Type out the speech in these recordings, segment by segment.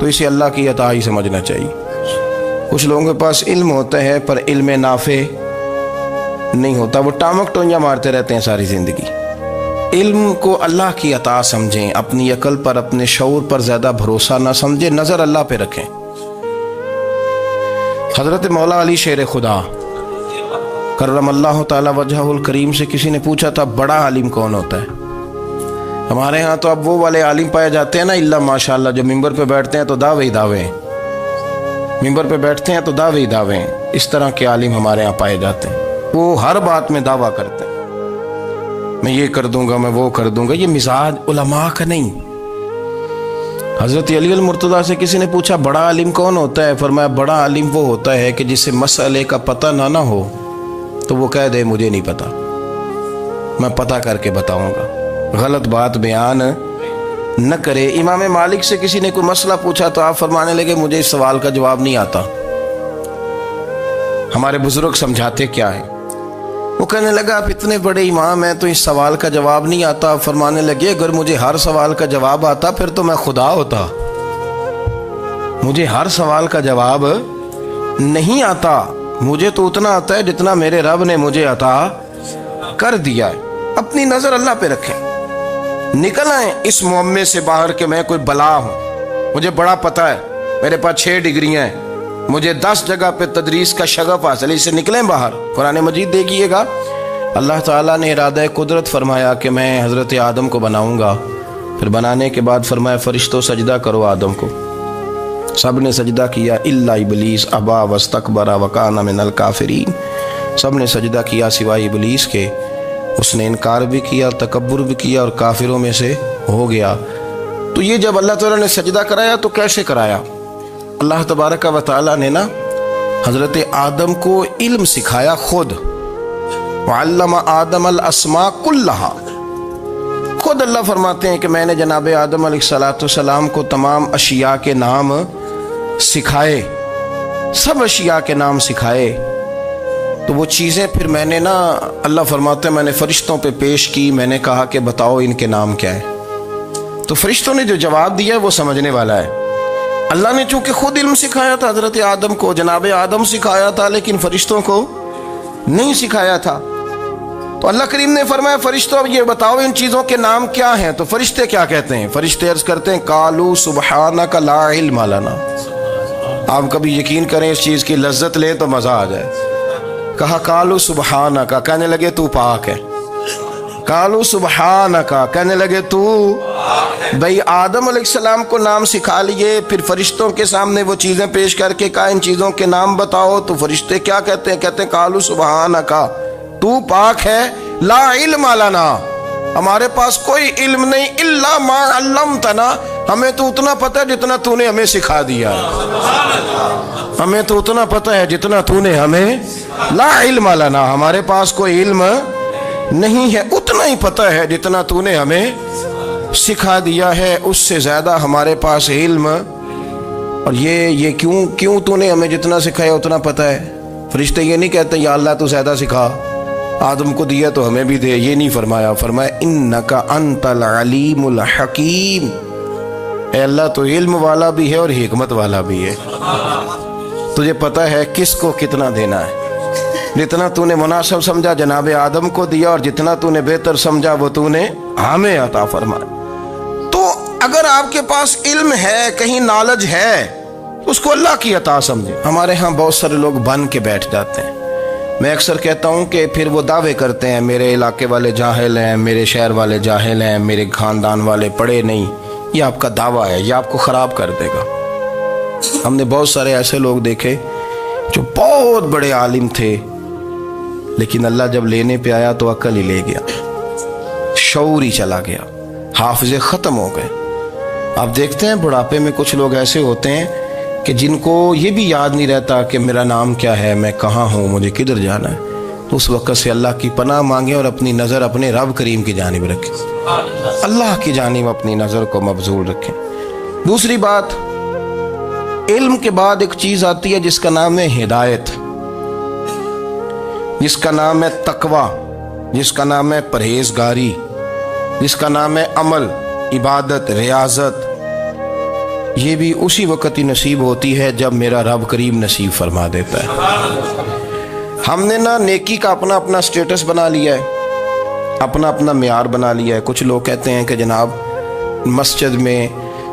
تو اسے اللہ کی عطا ہی سمجھنا چاہیے۔ کچھ لوگوں کے پاس علم ہوتا ہے پر علم نافع نہیں ہوتا، وہ ٹامک ٹونجا مارتے رہتے ہیں ساری زندگی۔ علم کو اللہ کی عطا سمجھیں، اپنی عقل پر اپنے شعور پر زیادہ بھروسہ نہ سمجھیں، نظر اللہ پہ رکھیں۔ حضرت مولا علی شیر خدا کرم اللہ تعالی وجہہ الکریم سے کسی نے پوچھا تھا بڑا عالم کون ہوتا ہے؟ ہمارے ہاں تو اب وہ والے عالم پائے جاتے ہیں نا، اللہ ماشاءاللہ، جو ممبر پہ بیٹھتے ہیں تو دعوے ہی دعوے ہیں، ممبر پہ بیٹھتے ہیں تو دعوے ہی دعوے ہیں۔ اس طرح کے عالم ہمارے ہاں پائے جاتے ہیں، وہ ہر بات میں دعویٰ کرتے ہیں، میں یہ کر دوں گا، میں وہ کر دوں گا۔ یہ مزاج علماء کا نہیں۔ حضرت علی المرتضیٰ سے کسی نے پوچھا بڑا عالم کون ہوتا ہے؟ فرمایا بڑا عالم وہ ہوتا ہے کہ جسے مسئلے کا پتہ نہ ہو تو وہ کہہ دے مجھے نہیں پتا، میں پتہ کر کے بتاؤں گا، غلط بات بیان نہ کرے۔ امام مالک سے کسی نے کوئی مسئلہ پوچھا تو آپ فرمانے لگے مجھے اس سوال کا جواب نہیں آتا، ہمارے بزرگ سمجھاتے کیا ہے؟ وہ کہنے لگا آپ اتنے بڑے امام ہیں تو اس سوال کا جواب نہیں آتا۔ فرمانے لگے اگر مجھے ہر سوال کا جواب آتا پھر تو میں خدا ہوتا، مجھے ہر سوال کا جواب نہیں آتا، مجھے تو اتنا آتا ہے جتنا میرے رب نے مجھے عطا کر دیا ہے۔ اپنی نظر اللہ پہ رکھیں، نکل آئیں اس معمے سے باہر کہ میں کوئی بلا ہوں، مجھے بڑا پتہ ہے، میرے پاس 6 ڈگریاں ہیں، مجھے 10 جگہ پہ تدریس کا شغف حاصل ہے، اس سے نکلیں باہر۔ قرآن مجید دیکھیے گا، اللہ تعالیٰ نے ارادہ قدرت فرمایا کہ میں حضرت آدم کو بناؤں گا، پھر بنانے کے بعد فرمایا فرشتوں سجدہ کرو آدم کو، سب نے سجدہ کیا الا ابلیس ابا واستکبر وکان من الکافرین، سب نے سجدہ کیا سوائے ابلیس کے، اس نے انکار بھی کیا، تکبر بھی کیا اور کافروں میں سے ہو گیا۔ تو یہ جب اللہ تعالیٰ نے سجدہ کرایا تو کیسے کرایا؟ اللہ تبارک و تعالیٰ نے نا حضرت آدم کو علم سکھایا خود، وعلم آدم الاسماء کلہا، خود اللہ فرماتے ہیں کہ میں نے جناب آدم علیہ السلام کو تمام اشیاء کے نام سکھائے، سب اشیاء کے نام سکھائے۔ تو وہ چیزیں پھر میں نے نا، اللہ فرماتے ہیں میں نے فرشتوں پہ پیش کی، میں نے کہا کہ بتاؤ ان کے نام کیا ہے، تو فرشتوں نے جو جواب دیا ہے وہ سمجھنے والا ہے۔ اللہ نے چونکہ خود علم سکھایا تھا حضرت آدم کو، جناب آدم سکھایا تھا، لیکن فرشتوں کو نہیں سکھایا تھا۔ تو اللہ کریم نے فرمایا فرشتوں اب یہ بتاؤ ان چیزوں کے نام کیا ہیں؟ تو فرشتے کیا کہتے ہیں؟ فرشتے عرض کرتے ہیں قالوا سبحانک لا علم لنا۔ آپ کبھی یقین کریں اس چیز کی لذت لیں تو مزہ آ جائے۔ کہا قالوا سبحانک، کہنے لگے تو پاک ہے، قالوا سبحانک، کہنے لگے تو بھئی آدم علیہ السلام کو نام سکھا لیے، پھر فرشتوں کے سامنے وہ چیزیں پیش کر کے کہا ان چیزوں کے نام بتاؤ، تو فرشتے کیا کہتے ہیں؟ کہتے ہیں قالوا سبحانک، تو پاک ہے، لا علم لنا، ہمارے پاس کوئی علم نہیں، الا ما علمتنا، ہمیں تو اتنا پتہ ہے جتنا تو نے ہمیں سکھا دیا ہے، ہمیں تو اتنا پتہ ہے جتنا تو نے ہمیں، لا علم لنا، ہمارے پاس کوئی علم نہیں ہے، اتنا ہی پتہ ہے جتنا تو نے ہمیں سکھا دیا ہے، اس سے زیادہ ہمارے پاس علم۔ اور یہ کیوں تو نے ہمیں جتنا سکھایا اتنا پتہ ہے؟ فرشتے یہ نہیں کہتے یا اللہ تو زیادہ سکھا، آدم کو دیا تو ہمیں بھی دے، یہ نہیں فرمایا، فرمایا انک انت العلیم الحکیم، اے اللہ تو علم والا بھی ہے اور حکمت والا بھی ہے، تجھے پتہ ہے کس کو کتنا دینا ہے، جتنا تو نے مناسب سمجھا جناب آدم کو دیا، اور جتنا تو نے بہتر سمجھا وہ تو نے ہمیں عطا فرمایا۔ تو اگر آپ کے پاس علم ہے، کہیں نالج ہے، اس کو اللہ کی عطا سمجھیں۔ ہمارے ہاں بہت سارے لوگ بن کے بیٹھ جاتے ہیں، میں اکثر کہتا ہوں کہ پھر وہ دعوے کرتے ہیں میرے علاقے والے جاہل ہیں، میرے شہر والے جاہل ہیں، میرے خاندان والے پڑھے نہیں۔ یہ آپ کا دعویٰ ہے، یہ آپ کو خراب کر دے گا۔ ہم نے بہت سارے ایسے لوگ دیکھے جو بہت بڑے عالم تھے، لیکن اللہ جب لینے پہ آیا تو عقل ہی لے گیا، شعور ہی چلا گیا، حافظے ختم ہو گئے۔ آپ دیکھتے ہیں بڑھاپے میں کچھ لوگ ایسے ہوتے ہیں کہ جن کو یہ بھی یاد نہیں رہتا کہ میرا نام کیا ہے، میں کہاں ہوں، مجھے کدھر جانا ہے۔ تو اس وقت سے اللہ کی پناہ مانگیں اور اپنی نظر اپنے رب کریم کی جانب رکھیں، اللہ کی جانب اپنی نظر کو مبذول رکھیں۔ دوسری بات، علم کے بعد ایک چیز آتی ہے جس کا نام ہے ہدایت، جس کا نام ہے تقوی، جس کا نام ہے پرہیزگاری، جس کا نام ہے عمل، عبادت، ریاضت۔ یہ بھی اسی وقت ہی نصیب ہوتی ہے جب میرا رب کریم نصیب فرما دیتا ہے۔ ہم نے نا نیکی کا اپنا اپنا سٹیٹس بنا لیا ہے، اپنا اپنا معیار بنا لیا ہے۔ کچھ لوگ کہتے ہیں کہ جناب مسجد میں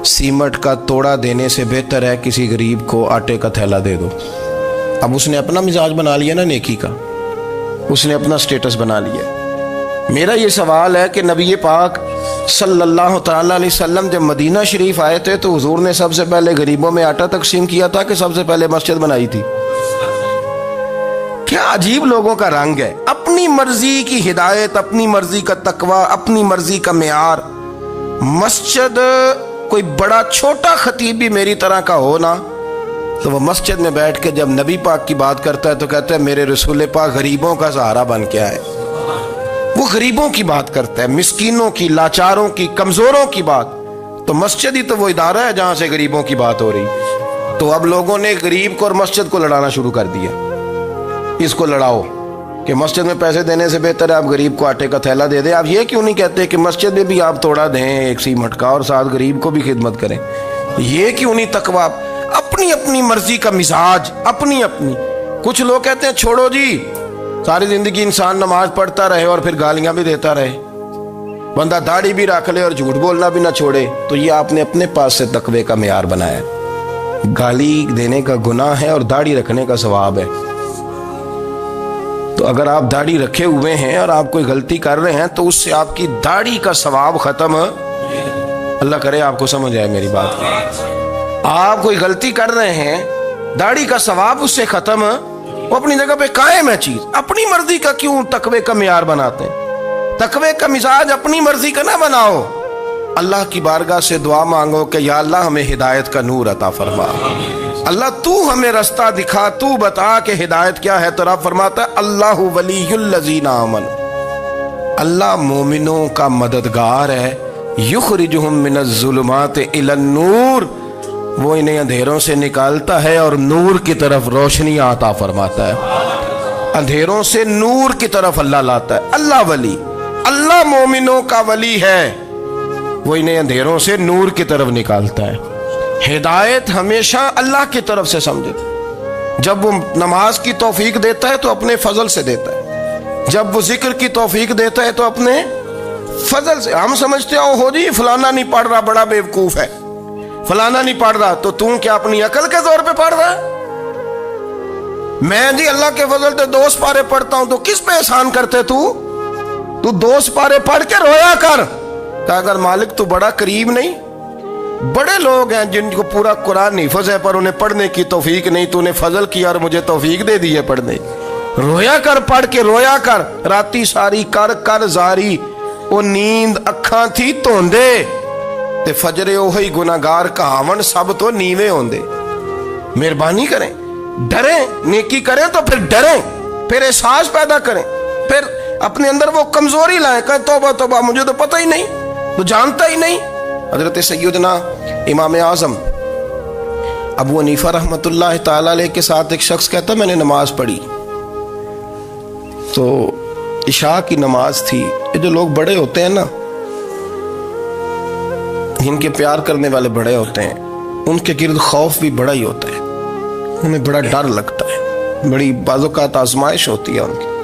سیمنٹ کا توڑا دینے سے بہتر ہے کسی غریب کو آٹے کا تھیلا دے دو۔ اب اس نے اپنا مزاج بنا لیا نا نیکی کا، اس نے اپنا سٹیٹس بنا لیا۔ میرا یہ سوال ہے کہ نبی پاک صلی اللہ تعالیٰ علیہ وسلم جب مدینہ شریف آئے تھے تو حضور نے سب سے پہلے غریبوں میں آٹا تقسیم کیا تھا کہ سب سے پہلے مسجد بنائی تھی؟ کیا عجیب لوگوں کا رنگ ہے، اپنی مرضی کی ہدایت، اپنی مرضی کا تقوی، اپنی مرضی کا معیار۔ مسجد کوئی بڑا چھوٹا خطیب بھی میری طرح کا ہو نا تو وہ مسجد میں بیٹھ کے جب نبی پاک کی بات کرتا ہے تو کہتا ہے میرے رسول پاک غریبوں کا سہارا بن کے آئے۔ وہ غریبوں کی بات کرتا ہے، مسکینوں کی، لاچاروں کی، کمزوروں کی بات۔ تو مسجد ہی تو وہ ادارہ ہے جہاں سے غریبوں کی بات ہو رہی۔ تو اب لوگوں نے غریب کو اور مسجد کو لڑانا شروع کر دیا، اس کو لڑاؤ کہ مسجد میں پیسے دینے سے بہتر ہے آپ غریب کو آٹے کا تھیلا دے دیں۔ آپ یہ کیوں نہیں کہتے کہ مسجد میں بھی آپ توڑا دیں ایک سیمنٹ کا اور ساتھ غریب کو بھی خدمت کریں؟ یہ کیوں نہیں تقویٰ؟ اپنی اپنی مرضی کا مزاج، اپنی اپنی۔ کچھ لوگ کہتے ہیں چھوڑو جی، ساری زندگی انسان نماز پڑھتا رہے اور پھر گالیاں بھی دیتا رہے، بندہ داڑھی بھی رکھ لے اور جھوٹ بولنا بھی نہ چھوڑے۔ تو یہ آپ نے اپنے پاس سے تقوی کا معیار بنایا ہے۔ گالی دینے کا گناہ ہے اور داڑھی رکھنے کا ثواب ہے۔ تو اگر آپ داڑھی رکھے ہوئے ہیں اور آپ کوئی غلطی کر رہے ہیں تو اس سے آپ کی داڑھی کا ثواب ختم۔ اللہ کرے آپ کو سمجھ آئے میری بات۔ آپ کوئی غلطی کر رہے ہیں، داڑھی کا ثواب اس سے ختم، وہ اپنی جگہ پہ قائم ہے چیز۔ اپنی مرضی کا کیوں تقوی کا معیار بناتے ہیں؟ تقوی کا مزاج اپنی مرضی کا نہ بناؤ۔ اللہ کی بارگاہ سے دعا مانگو کہ یا اللہ ہمیں ہدایت کا نور عطا فرما، اللہ تو ہمیں رستہ دکھا، تو بتا کہ ہدایت کیا ہے۔ تو رب فرماتا ہے اللہ ولی الذین آمنوا، اللہ مومنوں کا مددگار ہے، یخرجہم من الظلمات الی النور، وہ انہیں اندھیروں سے نکالتا ہے اور نور کی طرف روشنی عطا فرماتا ہے۔ اندھیروں سے نور کی طرف اللہ لاتا ہے۔ اللہ ولی، اللہ مومنوں کا ولی ہے، وہ انہیں اندھیروں سے نور کی طرف نکالتا ہے۔ ہدایت ہمیشہ اللہ کی طرف سے سمجھے۔ جب وہ نماز کی توفیق دیتا ہے تو اپنے فضل سے دیتا ہے، جب وہ ذکر کی توفیق دیتا ہے تو اپنے فضل سے۔ ہم سمجھتے ہو جی فلانا نہیں پڑھ رہا بڑا بیوقوف ہے، فلانا نہیں پڑھ رہا، تو تم کیا اپنی عقل کے زور پہ پڑھ رہا ہے؟ میں جی اللہ کے فضل سے 2 سپارے پڑھتا ہوں، تو کس پہ احسان کرتے تو 2 سپارے پڑھ کے رویا کر کہ اگر مالک تو بڑا قریب نہیں۔ بڑے لوگ ہیں جن کو پورا قرآن حفظ ہے پر انہیں پڑھنے کی توفیق نہیں، تو انہیں فضل کیا اور مجھے توفیق دے دی ہے پڑھنے۔ رویا کر، پڑھ کے رویا کر، راتی ساری کر کر زاری، وہ نیند اکھاں تھی توندے تے فجرے اوہی گناہگار کہاون سب تو نیوے ہوندے۔ مہربانی کریں، ڈریں، نیکی کریں تو پھر ڈریں، پھر احساس پیدا کریں، پھر اپنے اندر وہ کمزوری لائیں کہ توبہ توبہ مجھے تو پتہ ہی نہیں، تو جانتا ہی نہیں۔ حضرت سیدنا امام اعظم ابو حنیفہ رحمۃ اللہ تعالی علیہ کے ساتھ ایک شخص کہتا میں نے نماز پڑھی تو عشاء کی نماز تھی۔ یہ جو لوگ بڑے ہوتے ہیں نا، جن کے پیار کرنے والے بڑے ہوتے ہیں، ان کے گرد خوف بھی بڑا ہی ہوتا ہے، انہیں بڑا ڈر لگتا ہے، بڑی بعض اوقات آزمائش ہوتی ہے ان کی۔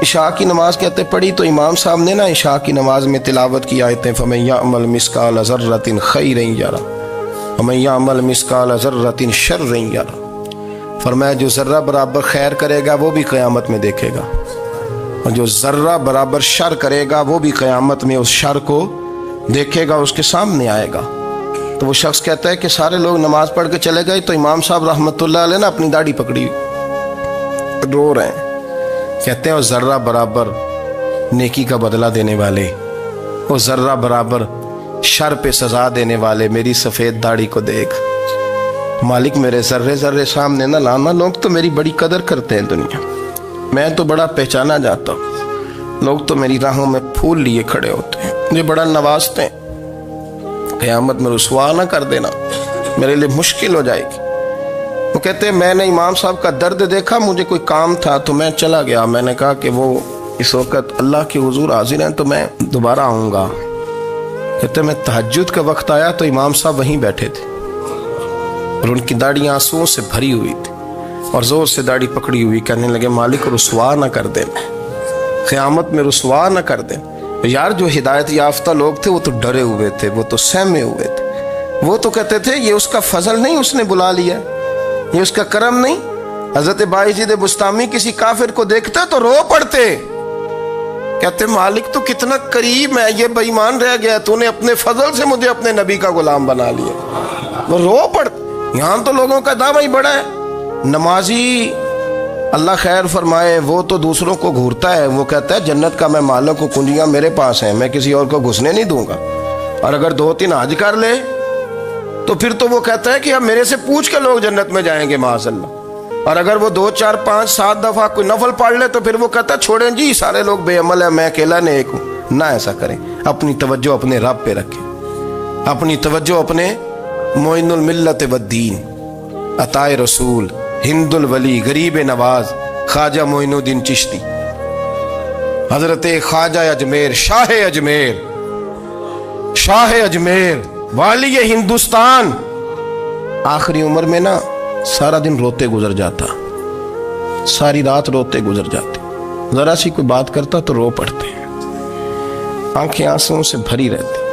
عشاء کی نماز کہتے پڑھی تو امام صاحب نے نا عشاء کی نماز میں تلاوت کی آیتیں فَمَن يَعْمَلْ مِثْقَالَ ذَرَّةٍ خَيْرًا يَرَهُ وَمَن يَعْمَلْ مِثْقَالَ ذَرَّةٍ شَرًّا يَرَهُ، فرمایا جو ذرہ برابر خیر کرے گا وہ بھی قیامت میں دیکھے گا، اور جو ذرہ برابر شر کرے گا وہ بھی قیامت میں اس شر کو دیکھے گا، اس کے سامنے آئے گا۔ تو وہ شخص کہتا ہے کہ سارے لوگ نماز پڑھ کے چلے گئے تو امام صاحب رحمۃ اللہ علیہ نے اپنی داڑھی پکڑی، رو رہے ہیں، کہتے ہیں وہ ذرہ برابر نیکی کا بدلہ دینے والے، وہ ذرہ برابر شر پہ سزا دینے والے میری سفید داڑھی کو دیکھ، مالک میرے ذرے ذرے سامنے نہ لانا، لوگ تو میری بڑی قدر کرتے ہیں دنیا، میں تو بڑا پہچانا جاتا ہوں، لوگ تو میری راہوں میں پھول لیے کھڑے ہوتے ہیں، مجھے بڑا نوازتے ہیں، قیامت میں رسوا نہ کر دینا، میرے لیے مشکل ہو جائے گی۔ وہ کہتے ہیں میں نے امام صاحب کا درد دیکھا، مجھے کوئی کام تھا تو میں چلا گیا، میں نے کہا کہ وہ اس وقت اللہ کے حضور حاضر ہیں تو میں دوبارہ آؤں گا، کہتے میں تہجد کا وقت آیا تو امام صاحب وہیں بیٹھے تھے اور ان کی داڑھی آنسوؤں سے بھری ہوئی تھی اور زور سے داڑھی پکڑی ہوئی، کہنے لگے مالک رسوا نہ کر دیں، قیامت میں رسوا نہ کر دیں۔ یار جو ہدایت یافتہ لوگ تھے وہ تو ڈرے ہوئے تھے، وہ تو سہمے ہوئے تھے، وہ تو کہتے تھے یہ اس کا فضل نہیں، اس نے بلا لیا، یہ اس کا کرم نہیں۔ حضرت بایزید بستامی کسی کافر کو دیکھتے تو رو پڑتے، کہتے مالک تو کتنا قریب ہے، یہ بے ایمان رہ گیا، تو نے اپنے فضل سے مجھے اپنے نبی کا غلام بنا لیا، وہ رو پڑتے۔ یہاں تو لوگوں کا دعویٰ ہی بڑا ہے۔ نمازی اللہ خیر فرمائے وہ تو دوسروں کو گھورتا ہے، وہ کہتا ہے جنت کا میں مالک ہوں، کنجیاں میرے پاس ہیں، میں کسی اور کو گھسنے نہیں دوں گا، اور اگر 2-3 حج کر لے تو پھر تو وہ کہتا ہے کہ اب میرے سے پوچھ کے لوگ جنت میں جائیں گے معاذ اللہ، اور اگر وہ 2 4 5 7 دفعہ کوئی نفل پڑھ لے تو پھر وہ کہتا ہے چھوڑیں جی سارے لوگ بے عمل ہیں، میں اکیلا نیک ہوں۔ نہ ایسا کریں، اپنی توجہ اپنے رب پہ رکھیں، اپنی توجہ اپنے معین الملت والدین، عطائے رسول، ہند الولی، غریب نواز، خواجہ معین الدین چشتی، حضرت خواجہ اجمیر، شاہ اجمیر، شاہ اجمیر، والی ہندوستان، آخری عمر میں نا سارا دن روتے گزر جاتا، ساری رات روتے گزر جاتے، ذرا سی کوئی بات کرتا تو رو پڑتے، آنکھیں آنسوؤں سے بھری رہتی۔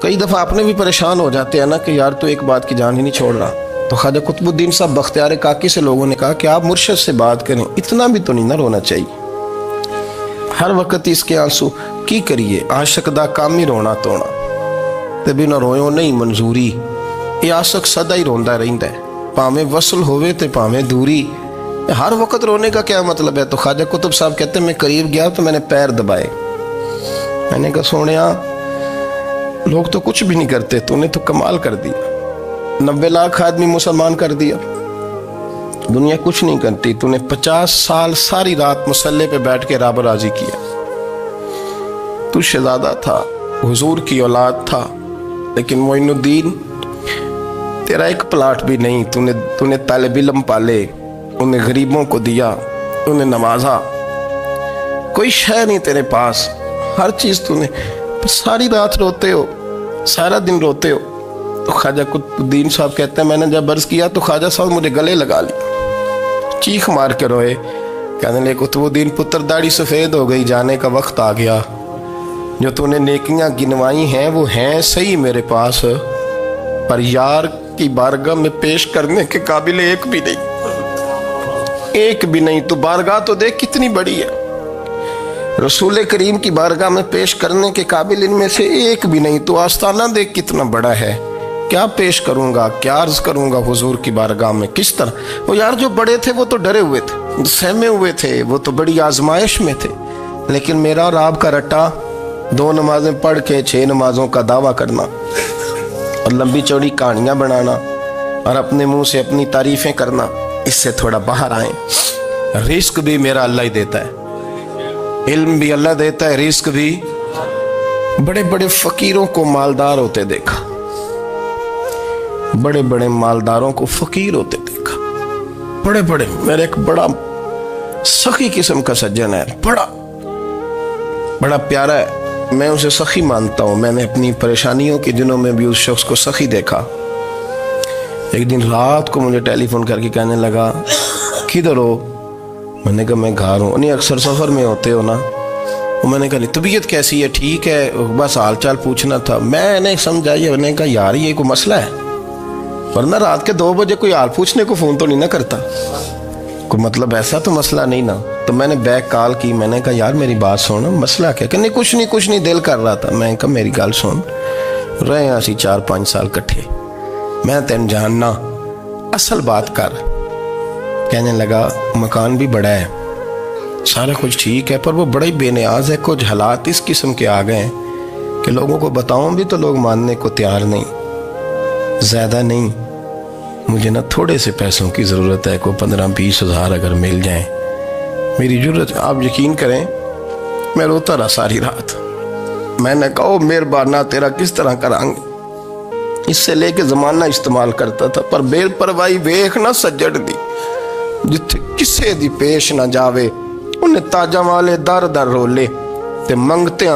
کئی دفعہ آپ نے بھی پریشان ہو جاتے ہیں نا کہ یار تو ایک بات کی جان ہی نہیں چھوڑ رہا، تو خواجہ قطب الدین صاحب بختیار کاکی سے لوگوں نے کہا کہ آپ مرشد سے بات کریں، اتنا بھی تو نہیں نہ رونا چاہیے، ہر وقت اس کے آنسو کی کریے، عاشق دا کام ہی رونا تونا، تے بنا رویوں نہیں منظوری، یہ عاشق سدا ہی روندا رہندا ہے، پاویں وصل ہوئے تے پاویں دوری، ہر وقت رونے کا کیا مطلب ہے؟ تو خواجہ قطب صاحب کہتے ہیں میں قریب گیا تو میں نے پیر دبائے، میں نے کہا سونیا لوگ تو کچھ بھی نہیں کرتے، تو نے تو کمال کر دیا، 90 لاکھ آدمی مسلمان کر دیا، دنیا کچھ نہیں کرتی، تو نے 50 سال ساری رات مصلے پہ بیٹھ کے رب راضی کیا، تو شہزادہ تھا، حضور کی اولاد تھا، لیکن معین الدین تیرا ایک پلاٹ بھی نہیں، تو نے طالب علم پالے، انہیں غریبوں کو دیا، انہیں نوازا، کوئی شے نہیں تیرے پاس، ہر چیز تو نے، ساری رات روتے ہو، سارا دن روتے ہو۔ تو خواجہ قطب الدین صاحب کہتے ہیں میں نے جب عرض کیا تو خواجہ صاحب مجھے گلے لگا لی، چیخ مار کے روئے، کہنے لگے قطب الدین پتر داڑھی سفید ہو گئی، جانے کا وقت آ گیا، جو تو نے نیکیاں گنوائی ہیں وہ ہیں صحیح میرے پاس، پر یار کی بارگاہ میں پیش کرنے کے قابل ایک بھی نہیں، ایک بھی نہیں، تو بارگاہ تو دیکھ کتنی بڑی ہے، رسول کریم کی بارگاہ میں پیش کرنے کے قابل ان میں سے ایک بھی نہیں، تو آستانہ دیکھ کتنا بڑا ہے، کیا پیش کروں گا، کیا عرض کروں گا حضور کی بارگاہ میں، کس طرح؟ وہ یار جو بڑے تھے وہ تو ڈرے ہوئے تھے، سہمے ہوئے تھے، وہ تو بڑی آزمائش میں تھے، لیکن میرا اور آپ کا رٹا 2 نمازیں پڑھ کے 6 نمازوں کا دعویٰ کرنا اور لمبی چوڑی کہانیاں بنانا اور اپنے منہ سے اپنی تعریفیں کرنا، اس سے تھوڑا باہر آئیں۔ رزق بھی میرا اللہ ہی دیتا ہے، علم بھی اللہ دیتا ہے، رزق بھی۔ بڑے بڑے فقیروں کو مالدار ہوتے دیکھا، بڑے بڑے مالداروں کو فقیر ہوتے دیکھا، بڑے بڑے، میرے ایک بڑا سخی قسم کا سجن ہے، بڑا پیارا ہے، میں اسے سخی مانتا ہوں، میں نے اپنی پریشانیوں کے دنوں میں بھی اس شخص کو سخی دیکھا۔ ایک دن رات کو مجھے ٹیلی فون کر کے کہنے لگا کدھر ہو؟ میں نے کہا میں گھر ہوں۔ نہیں اکثر سفر میں ہوتے ہو نا؟ میں نے کہا طبیعت کیسی ہے؟ ٹھیک ہے، بس حال چال پوچھنا تھا۔ میں نے سمجھائی، میں نے کہا یار یہ کوئی مسئلہ ہے، ورنہ رات کے 2 بجے کوئی حال پوچھنے کو فون تو نہیں نہ کرتا، کوئی مطلب ایسا تو مسئلہ نہیں نا۔ تو میں نے بیک کال کی، میں نے کہا یار میری بات سن، مسئلہ کیا؟ کہ نہیں کچھ نہیں دل کر رہا تھا۔ میں نے کہا میری گال سن، رہے ہیں اسی 4-5 سال کٹھے، میں تین جاننا، اصل بات کر۔ کہنے لگا مکان بھی بڑا ہے، سارا کچھ ٹھیک ہے، پر وہ بڑا ہی بے نیاز ہے، کچھ حالات اس قسم کے آ گئے ہیں کہ لوگوں کو بتاؤں بھی تو لوگ ماننے کو تیار نہیں، زیادہ نہیں، مجھے نا تھوڑے سے پیسوں کی ضرورت ہے، کوئی 15-20 ہزار اگر مل جائیں، میری ضرورت۔ آپ یقین کریں میں روتا رہا ساری رات۔ میں نے کہا مہربانہ تیرا کس طرح کرانگے، اس سے لے کے زمانہ استعمال کرتا تھا، پر بے پرواہی ویکھ نہ سجڑ دی، جتھے کسے دی پیش نہ جاوے، انہیں تاجاں والے در در رولے تے منگتے ہیں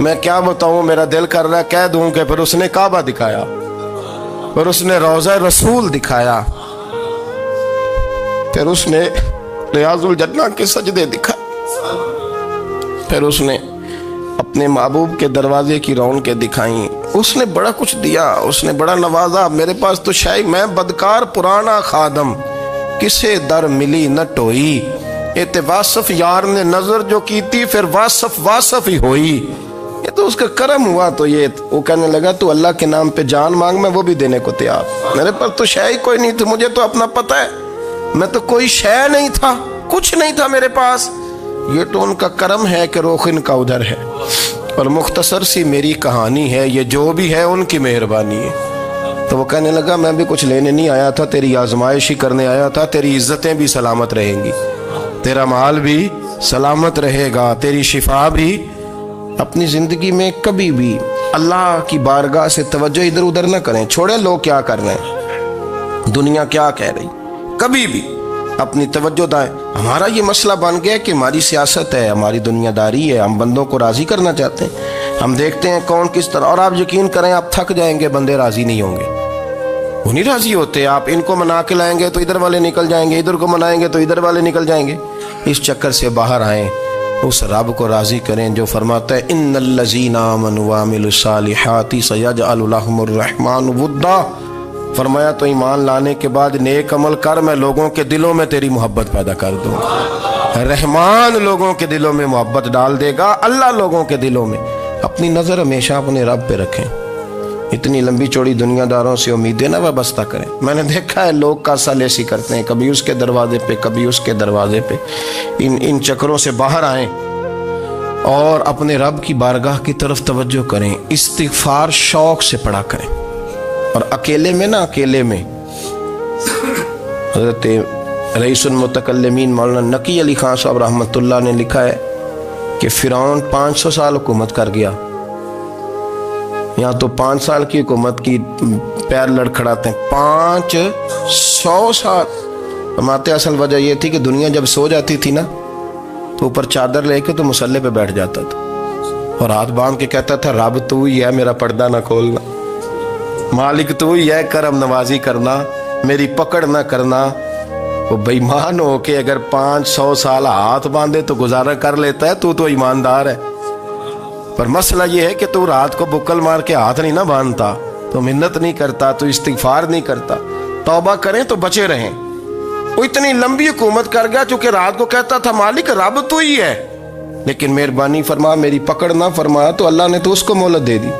میں کیا بتاؤں، میرا دل کر رہا ہے کہہ دوں کہ پھر اس نے کعبہ دکھایا، پھر اس نے روضہ رسول دکھایا، پھر اس نے ریاض الجنہ کے سجدے دکھائے، پھر اس نے اپنے محبوب کے دروازے کی رونقیں دکھائیں، اس نے بڑا کچھ دیا، اس نے بڑا نوازا۔ میرے پاس تو شاید میں بدکار پرانا خادم، کسے در ملی نہ ٹوئی، اے واصف یار نے نظر جو کی تھی، پھر واصف ہی ہوئی۔ یہ تو اس کا کرم ہوا۔ تو یہ وہ کہنے لگا تو اللہ کے نام پہ جان مانگ، میں وہ بھی دینے کو تیار۔ میرے پاس تو شے کوئی نہیں تھی، مجھے تو اپنا پتہ ہے، میں تو کوئی شے نہیں تھا، کچھ نہیں تھا میرے پاس۔ یہ تو ان کا کرم ہے کہ رخ ان کا ادھر ہے، اور مختصر سی میری کہانی ہے، یہ جو بھی ہے ان کی مہربانی ہے۔ تو وہ کہنے لگا میں بھی کچھ لینے نہیں آیا تھا، تیری آزمائش ہی کرنے آیا تھا، تیری عزتیں بھی سلامت رہیں گی، تیرا مال بھی سلامت رہے گا، تیری شفا بھی۔ اپنی زندگی میں کبھی بھی اللہ کی بارگاہ سے توجہ ادھر ادھر نہ کریں، چھوڑیں لوگ کیا کر رہے ہیں، دنیا کیا کہہ رہی، کبھی بھی اپنی توجہ دائیں۔ ہمارا یہ مسئلہ بن گیا کہ ہماری سیاست ہے، ہماری دنیا داری ہے، ہم بندوں کو راضی کرنا چاہتے ہیں، ہم دیکھتے ہیں کون کس طرح، اور آپ یقین کریں آپ تھک جائیں گے، بندے راضی نہیں ہوں گے، وہ نہیں راضی ہوتے۔ آپ ان کو منا کے لائیں گے تو ادھر والے نکل جائیں گے، ادھر کو منائیں گے تو ادھر والے نکل جائیں گے۔ اس چکر سے باہر آئیں، اس رب کو راضی کریں جو فرماتا ہے ان الذین آمنوا وعملوا الصالحات سیجعل لهم الرحمن ودا۔ فرمایا تو ایمان لانے کے بعد نیک عمل کر، میں لوگوں کے دلوں میں تیری محبت پیدا کر دوں گا۔ رحمان لوگوں کے دلوں میں محبت ڈال دے گا، اللہ لوگوں کے دلوں میں۔ اپنی نظر ہمیشہ اپنے رب پہ رکھیں، اتنی لمبی چوڑی دنیا داروں سے امیدیں نہ وابستہ کریں۔ میں نے دیکھا ہے لوگ کاسا لیسی کرتے ہیں، کبھی اس کے دروازے پہ کبھی اس کے دروازے پہ۔ ان چکروں سے باہر آئیں اور اپنے رب کی بارگاہ کی طرف توجہ کریں، استغفار شوق سے پڑھا کریں، اور اکیلے میں نا، اکیلے میں۔ حضرت رئیس المتکلمین مولانا نقی علی خان صاحب رحمۃ اللہ نے لکھا ہے کہ فرعون 500 سال حکومت کر گیا، یہاں تو 5 سال کی حکومت کی پیر لڑکھڑاتے ہیں، 500 سال۔ فرماتے اصل وجہ یہ تھی کہ دنیا جب سو جاتی تھی نا تو اوپر چادر لے کے تو مسلح پہ بیٹھ جاتا تھا، اور ہاتھ باندھ کے کہتا تھا رب تو ہی ہے، میرا پردہ نہ کھولنا، مالک تو ہی ہے، کرم نوازی کرنا، میری پکڑ نہ کرنا۔ وہ بے ایمان ہو کے اگر 500 سال ہاتھ باندھے تو گزارا کر لیتا ہے، تو ایماندار ہے۔ پر مسئلہ یہ ہے کہ تو رات کو بکل مار کے ہاتھ نہیں نہ باندھتا، تو منت نہیں کرتا، تو استغفار نہیں کرتا۔ توبہ کریں تو بچے رہیں۔ وہ اتنی لمبی حکومت کر گیا چونکہ رات کو کہتا تھا مالک رب تو ہی ہے، لیکن مہربانی فرما، میری پکڑ نہ فرمایا، تو اللہ نے تو اس کو مہلت دے دی۔